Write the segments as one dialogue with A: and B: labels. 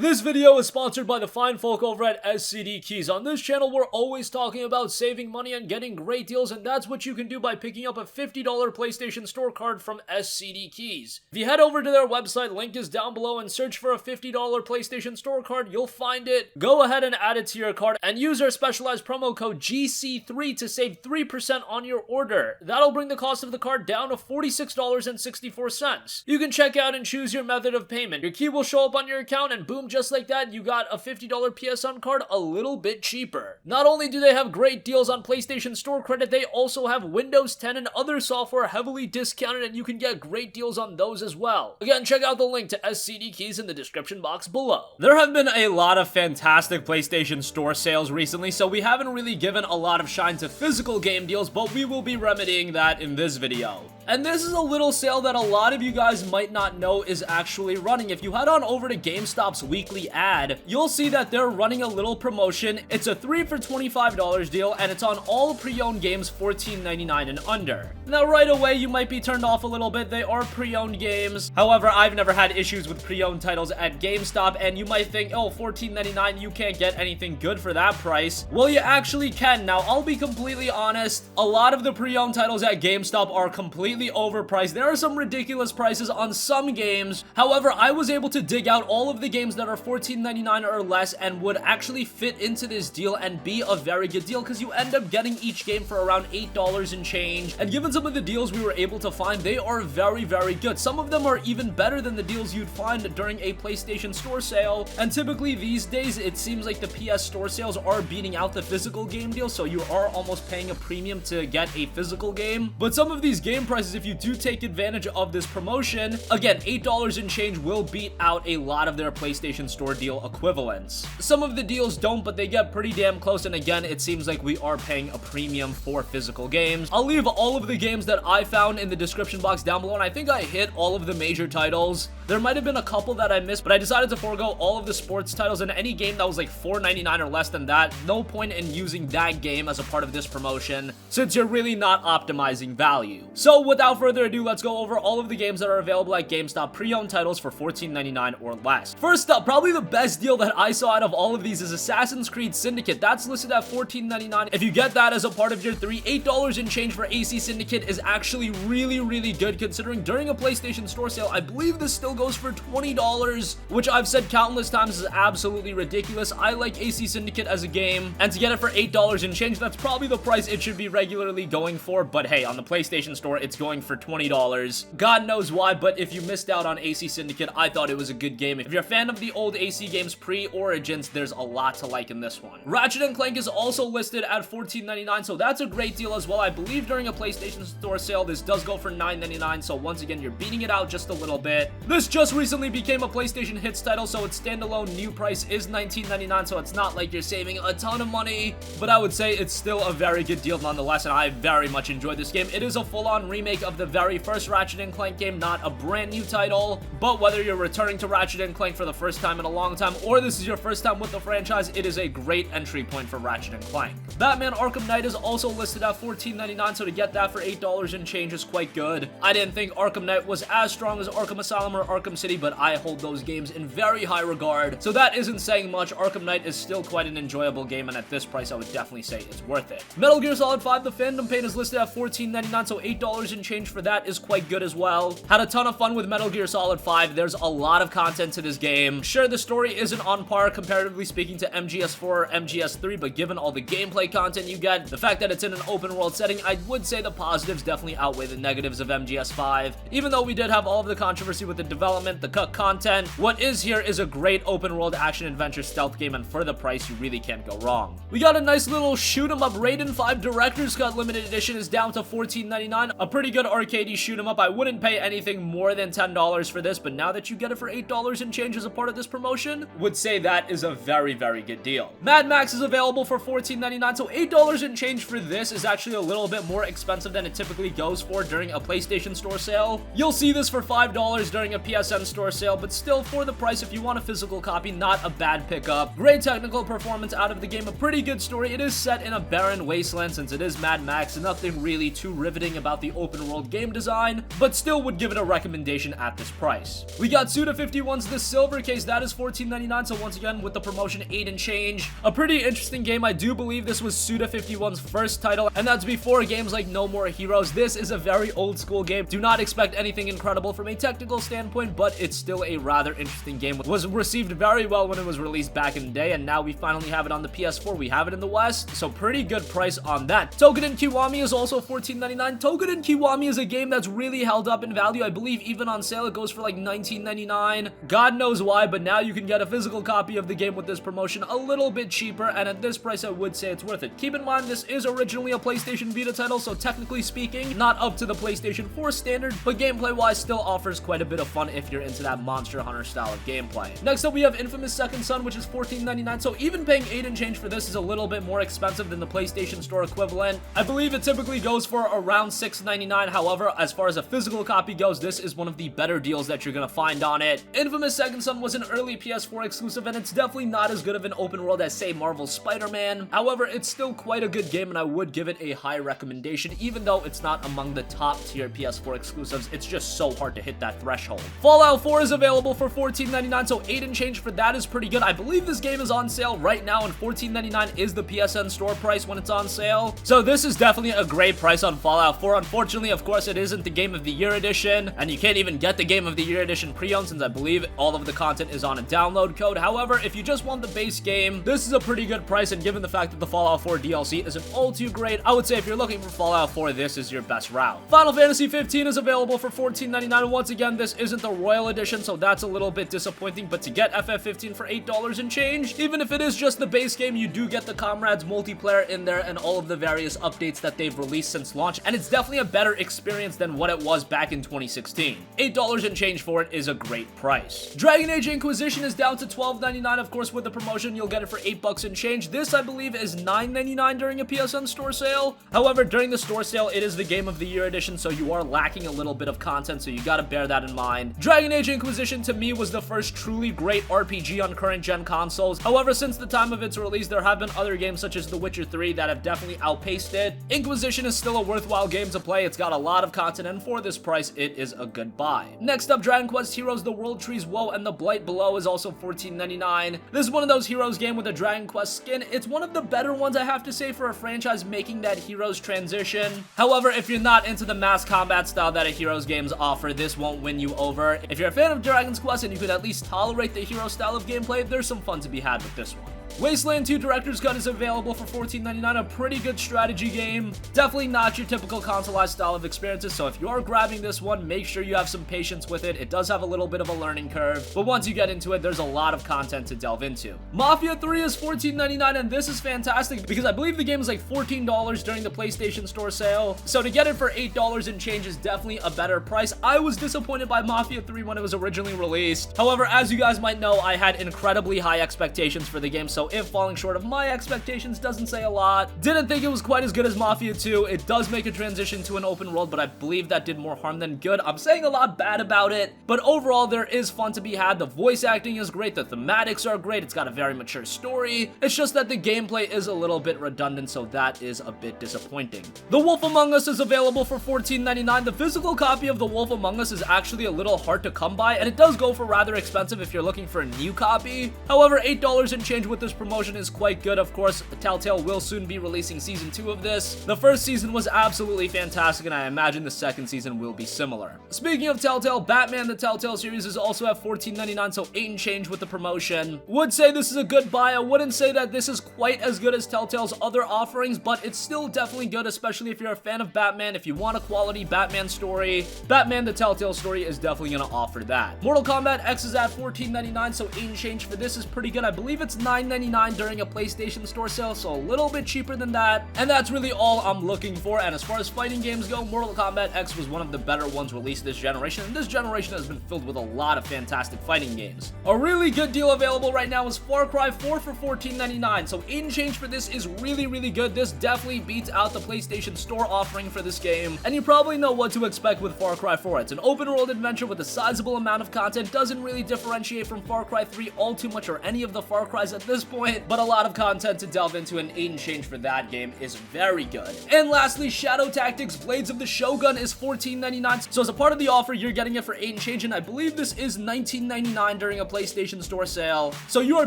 A: This video is sponsored by the fine folk over at SCD Keys. On this channel, we're always talking about saving money and getting great deals, and that's what you can do by picking up a $50 PlayStation Store card from SCD Keys. If you head over to their website, link is down below, and search for a $50 PlayStation Store card, you'll find it. Go ahead and add it to your card, and use our specialized promo code GC3 to save 3% on your order. That'll bring the cost of the card down to $46.64. You can check out and choose your method of payment. Your key will show up on your account, and boom, just like that, you got a $50 PSN card a little bit cheaper. Not only do they have great deals on PlayStation Store credit, they also have Windows 10 and other software heavily discounted, and you can get great deals on those as well. Again, check out the link to SCD Keys in the description box below. There have been a lot of fantastic PlayStation Store sales recently, so we haven't really given a lot of shine to physical game deals, but we will be remedying that in this video. And this is a little sale that a lot of you guys might not know is actually running. If you head on over to GameStop's weekly ad, you'll see that they're running a little promotion. It's a 3 for $25 deal, and it's on all pre-owned games $14.99 and under. Now right away, you might be turned off a little bit. They are pre-owned games. However, I've never had issues with pre-owned titles at GameStop, and you might think, oh, $14.99, you can't get anything good for that price. Well, you actually can. Now, I'll be completely honest, a lot of the pre-owned titles at GameStop are completely overpriced. There are some ridiculous prices on some games. However, I was able to dig out all of the games that are $14.99 or less and would actually fit into this deal and be a very good deal, because you end up getting each game for around $8 and change. And given some of the deals we were able to find, they are very, very good. Some of them are even better than the deals you'd find during a PlayStation Store sale. And typically these days, it seems like the PS Store sales are beating out the physical game deals, so you are almost paying a premium to get a physical game. But some of these game prices, if you do take advantage of this promotion, again, $8 and change will beat out a lot of their PlayStation Store deal equivalents. Some of the deals don't, but they get pretty damn close, and again, it seems like we are paying a premium for physical games. I'll leave all of the games that I found in the description box down below, and I think I hit all of the major titles. There might have been a couple that I missed, but I decided to forego all of the sports titles, and any game that was like $4.99 or less than that, no point in using that game as a part of this promotion, since you're really not optimizing value. So without further ado, let's go over all of the games that are available at GameStop pre-owned titles for $14.99 or less. First up, probably the best deal that I saw out of all of these is Assassin's Creed Syndicate. That's listed at $14.99. If you get that as a part of your $8 and change for AC Syndicate is actually really, really good, considering during a PlayStation Store sale, I believe this still goes for $20, which I've said countless times is absolutely ridiculous. I like AC Syndicate as a game, and to get it for $8 and change, that's probably the price it should be regularly going for, but hey, on the PlayStation Store, it's going for $20. God knows why, but if you missed out on AC Syndicate, I thought it was a good game. If you're a fan of the old AC games pre-Origins, there's a lot to like in this one. Ratchet & Clank is also listed at $14.99, so that's a great deal as well. I believe during a PlayStation Store sale, this does go for $9.99, so once again, you're beating it out just a little bit. This just recently became a PlayStation Hits title, so its standalone new price is $19.99, so it's not like you're saving a ton of money, but I would say it's still a very good deal nonetheless, and I very much enjoyed this game. It is a full-on remake of the very first Ratchet & Clank game, not a brand new title, but whether you're returning to Ratchet & Clank for the first time in a long time, or this is your first time with the franchise, it is a great entry point for Ratchet & Clank. Batman Arkham Knight is also listed at $14.99, so to get that for $8 and change is quite good. I didn't think Arkham Knight was as strong as Arkham Asylum or Arkham City, but I hold those games in very high regard, so that isn't saying much. Arkham Knight is still quite an enjoyable game, and at this price, I would definitely say it's worth it. Metal Gear Solid 5 The Phantom Pain is listed at $14.99, so $8 and change for that is quite good as well. Had a ton of fun with Metal Gear Solid 5. There's a lot of content to this game. Sure, the story isn't on par, comparatively speaking, to MGS4 or MGS3, but given all the gameplay content you get, the fact that it's in an open world setting, I would say the positives definitely outweigh the negatives of MGS5. Even though we did have all of the controversy with the development, the cut content, what is here is a great open world action adventure stealth game, and for the price, you really can't go wrong. We got a nice little shoot 'em up. Raiden 5 Director's Cut Limited Edition is down to $14.99. A pretty good arcadey shoot 'em up. I wouldn't pay anything more than $10 for this, but now that you get it for $8 and change as a part of this promotion, would say that is a very, very good deal. Mad Max is available for $14.99, so $8 and change for this is actually a little bit more expensive than it typically goes for during a PlayStation Store sale. You'll see this for $5 during a PSN Store sale, but still, for the price, if you want a physical copy, not a bad pickup. Great technical performance out of the game, a pretty good story. It is set in a barren wasteland since it is Mad Max, and nothing really too riveting about the open open world game design, but still would give it a recommendation at this price. We got Suda51's The Silver Case, that is $14.99, so once again with the promotion 8 and change. A pretty interesting game. I do believe this was Suda51's first title, and that's before games like No More Heroes. This is a very old school game. Do not expect anything incredible from a technical standpoint, but it's still a rather interesting game. It was received very well when it was released back in the day, and now we finally have it on the PS4. We have it in the West, so pretty good price on that. Toukiden Kiwami is also $14.99. Toukiden Kiwami is a game that's really held up in value. I believe even on sale it goes for like $19.99. God knows why, but now you can get a physical copy of the game with this promotion a little bit cheaper, and at this price I would say it's worth it. Keep in mind this is originally a PlayStation Vita title, so technically speaking, not up to the PlayStation 4 standard, but gameplay wise still offers quite a bit of fun if you're into that Monster Hunter style of gameplay. Next up we have Infamous Second Son, which is $14.99, so even paying 8 and change for this is a little bit more expensive than the PlayStation Store equivalent. I believe it typically goes for around $6.99. However, as far as a physical copy goes, this is one of the better deals that you're gonna find on it. Infamous Second Son was an early PS4 exclusive, and it's definitely not as good of an open world as, say, Marvel's Spider-Man. However, it's still quite a good game, and I would give it a high recommendation, even though it's not among the top tier PS4 exclusives. It's just so hard to hit that threshold. Fallout 4 is available for $14.99, so 8 and change for that is pretty good. I believe this game is on sale right now, and $14.99 is the PSN store price when it's on sale. So this is definitely a great price on Fallout 4. Unfortunately, of course, it isn't the Game of the Year edition, and you can't even get the Game of the Year edition pre-owned since I believe all of the content is on a download code. However, if you just want the base game, this is a pretty good price, and given the fact that the Fallout 4 DLC isn't all too great, I would say if you're looking for Fallout 4, this is your best route. Final Fantasy 15 is available for $14.99. Once again, this isn't the Royal Edition, so that's a little bit disappointing, but to get FF15 for $8 and change, even if it is just the base game, you do get the Comrades multiplayer in there and all of the various updates that they've released since launch, and it's definitely a better experience than what it was back in 2016. $8 and change for it is a great price. Dragon Age Inquisition is down to $12.99. Of course, with the promotion, you'll get it for $8 and change. This, I believe, is $9.99 during a PSN store sale. However, during the store sale, it is the Game of the Year edition, so you are lacking a little bit of content, so you gotta bear that in mind. Dragon Age Inquisition, to me, was the first truly great RPG on current-gen consoles. However, since the time of its release, there have been other games such as The Witcher 3 that have definitely outpaced it. Inquisition is still a worthwhile game to play. It's got a lot of content, and for this price, it is a good buy. Next up, Dragon Quest Heroes The World Tree's Woe and The Blight Below is also $14.99. This is one of those Heroes game with a Dragon Quest skin. It's one of the better ones, I have to say, for a franchise making that Heroes transition. However, if you're not into the mass combat style that a Heroes games offer, this won't win you over. If you're a fan of Dragon's Quest and you could at least tolerate the hero style of gameplay, there's some fun to be had with this one. Wasteland 2 Director's Cut is available for $14.99, a pretty good strategy game. Definitely not your typical consoleized style of experiences, so if you are grabbing this one, make sure you have some patience with it. It does have a little bit of a learning curve, but once you get into it, there's a lot of content to delve into. Mafia 3 is $14.99, and this is fantastic because I believe the game is like $14 during the PlayStation Store sale, so to get it for $8 and change is definitely a better price. I was disappointed by Mafia 3 when it was originally released. However, as you guys might know, I had incredibly high expectations for the game, so if falling short of my expectations doesn't say a lot. Didn't think it was quite as good as Mafia 2. It does make a transition to an open world, but I believe that did more harm than good. I'm saying a lot bad about it, but overall there is fun to be had. The voice acting is great, the thematics are great, it's got a very mature story. It's just that the gameplay is a little bit redundant, so that is a bit disappointing. The Wolf Among Us is available for $14.99. The physical copy of The Wolf Among Us is actually a little hard to come by, and it does go for rather expensive if you're looking for a new copy. However, $8 and change with this promotion is quite good. Of course, Telltale will soon be releasing season 2 of this. The first season was absolutely fantastic, and I imagine the second season will be similar. Speaking of Telltale, Batman the Telltale series is also at $14.99, so 8 and change with the promotion. Would say this is a good buy. I wouldn't say that this is quite as good as Telltale's other offerings, but it's still definitely good, especially if you're a fan of Batman. If you want a quality Batman story, Batman the Telltale story is definitely going to offer that. Mortal Kombat X is at $14.99, so 8 and change for this is pretty good. I believe it's $9.99 during a PlayStation Store sale, so a little bit cheaper than that, and that's really all I'm looking for. And as far as fighting games go, Mortal Kombat X was one of the better ones released this generation, and this generation has been filled with a lot of fantastic fighting games. A really good deal available right now is Far Cry 4 for $14.99, so 8 and change for this is really good. This definitely beats out the PlayStation Store offering for this game, and you probably know what to expect with Far Cry 4. It's an open world adventure with a sizable amount of content, doesn't really differentiate from Far Cry 3 all too much or any of the Far Cries at this point, but a lot of content to delve into, and 8 and change for that game is very good. And lastly, Shadow Tactics Blades of the Shogun is $14.99. So as a part of the offer, you're getting it for 8 and change, and I believe this is $19.99 during a PlayStation Store sale. So you are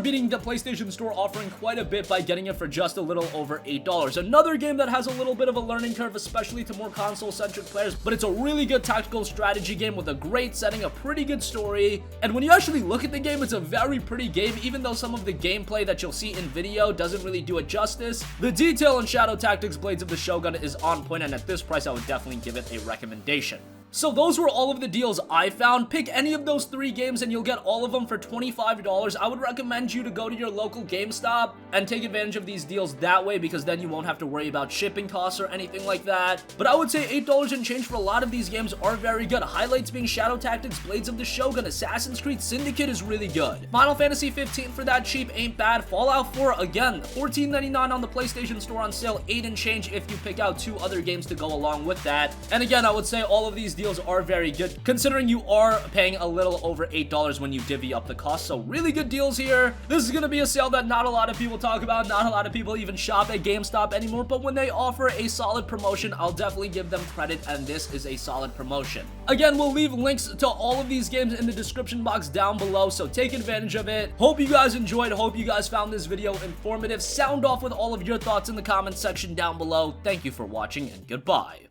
A: beating the PlayStation Store offering quite a bit by getting it for just a little over $8. Another game that has a little bit of a learning curve, especially to more console-centric players, but it's a really good tactical strategy game with a great setting, a pretty good story, and when you actually look at the game, it's a very pretty game, even though some of the gameplay that you'll see in video doesn't really do it justice. The detail in Shadow Tactics Blades of the Shogun is on point, and at this price, I would definitely give it a recommendation. So those were all of the deals I found. Pick any of those 3 games and you'll get all of them for $25. I would recommend you to go to your local GameStop and take advantage of these deals that way, because then you won't have to worry about shipping costs or anything like that. But I would say $8 and change for a lot of these games are very good. Highlights being Shadow Tactics, Blades of the Shogun, Assassin's Creed Syndicate is really good. Final Fantasy 15 for that cheap ain't bad. Fallout 4, again, $14.99 on the PlayStation Store on sale, 8 and change if you pick out 2 other games to go along with that. And again, I would say all of these deals are very good, considering you are paying a little over $8 when you divvy up the cost. So really good deals here. This is going to be a sale that not a lot of people talk about, not a lot of people even shop at GameStop anymore, but when they offer a solid promotion, I'll definitely give them credit, and this is a solid promotion. Again, we'll leave links to all of these games in the description box down below, so take advantage of it. Hope you guys enjoyed, hope you guys found this video informative. Sound off with all of your thoughts in the comments section down below. Thank you for watching, and goodbye.